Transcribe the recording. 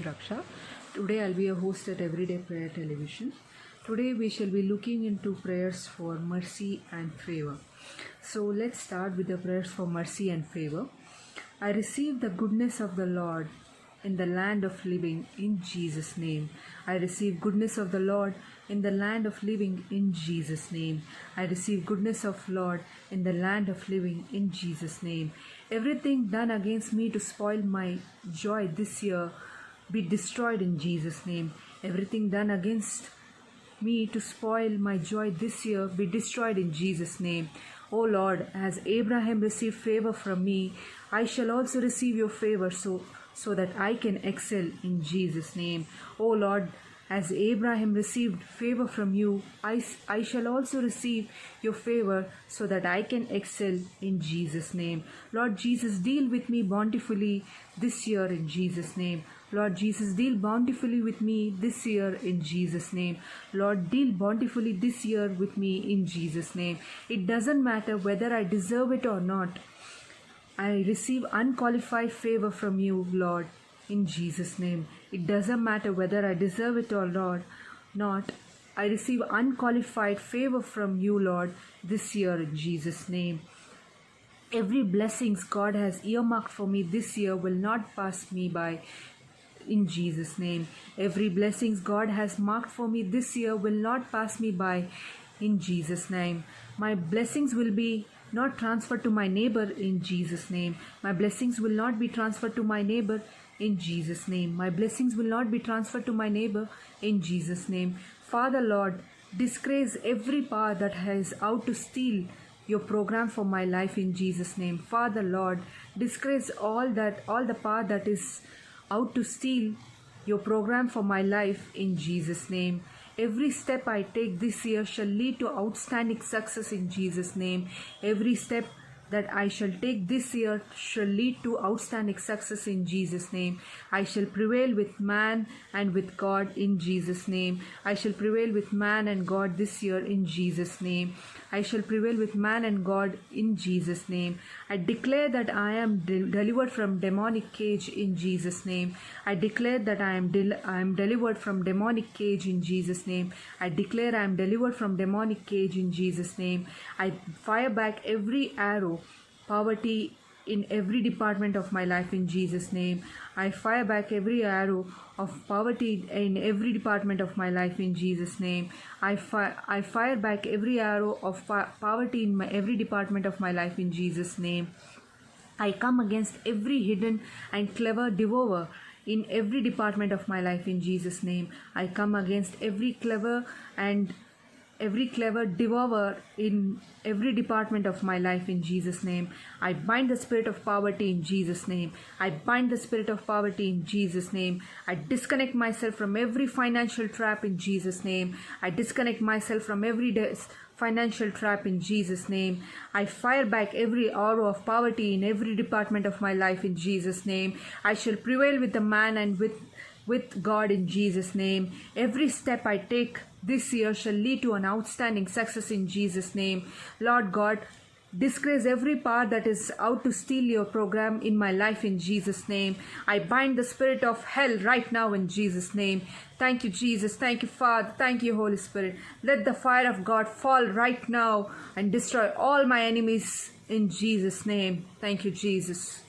Suraksha. Today I'll be a host at Everyday Prayer Television. Today we shall be looking into prayers for mercy and favor. So let's start with the prayers for mercy and favor. I receive the goodness of the Lord in the land of living in Jesus' name. I receive goodness of the Lord in the land of living in Jesus' name. I receive goodness of Lord in the land of living in Jesus' name. Everything done against me to spoil my joy this year be destroyed in Jesus' name. Everything done against me to spoil my joy this year be destroyed in Jesus' name. O Lord, as Abraham received favor from me, I shall also receive your favor so that I can excel in Jesus' name. O Lord, as Abraham received favor from you, I shall also receive your favor so that I can excel in Jesus' name. Lord Jesus, deal with me bountifully this year in Jesus' name. Lord Jesus, deal bountifully with me this year in Jesus' name. Lord, deal bountifully this year with me in Jesus' name. It doesn't matter whether I deserve it or not. I receive unqualified favor from you, Lord, in Jesus' name. It doesn't matter whether I deserve it or not. I receive unqualified favor from you, Lord, this year in Jesus' name. Every blessings God has earmarked for me this year will not pass me by in Jesus' name. Every blessings God has marked for me this year will not pass me by in Jesus' name. My blessings will be not transferred to my neighbor in Jesus' name. My blessings will not be transferred to my neighbor in Jesus' name. My blessings will not be transferred to my neighbor in Jesus' name. Father Lord, disgrace every power that is out to steal your program for my life in Jesus' name. Father Lord, disgrace all the power that is out to steal your program for my life in Jesus' name. Every step I take this year shall lead to outstanding success in Jesus' name. Every step that I shall take this year shall lead to outstanding success in Jesus' name. I shall prevail with man and with God in Jesus' name. I shall prevail with man and God this year in Jesus' name. I shall prevail with man and God in Jesus' name. I declare that I am delivered from demonic cage in Jesus' name. I declare that I am delivered from demonic cage in Jesus' name. I declare I am delivered from demonic cage in Jesus' name. I fire back every arrow poverty in every department of my life in Jesus' name. I fire back every arrow of poverty in every department of my life in Jesus' name. I fire back every arrow of poverty in every department of my life in Jesus' name. I come against every hidden and clever devourer in every department of my life in Jesus' name. I come against every clever devourer in every department of my life in Jesus' name. I bind the spirit of poverty in Jesus' name. I bind the spirit of poverty in Jesus' name. I disconnect myself from every financial trap in Jesus' name. I disconnect myself from every financial trap in Jesus' name. I fire back every arrow of poverty in every department of my life in Jesus' name. I shall prevail with the man and with God in Jesus' name. Every step I take this year shall lead to an outstanding success in Jesus' name. Lord God, disgrace every power that is out to steal your program in my life in Jesus' name. I bind the spirit of hell right now in Jesus' name. Thank you, Jesus. Thank you, Father. Thank you, Holy Spirit. Let the fire of God fall right now and destroy all my enemies in Jesus' name. Thank you, Jesus.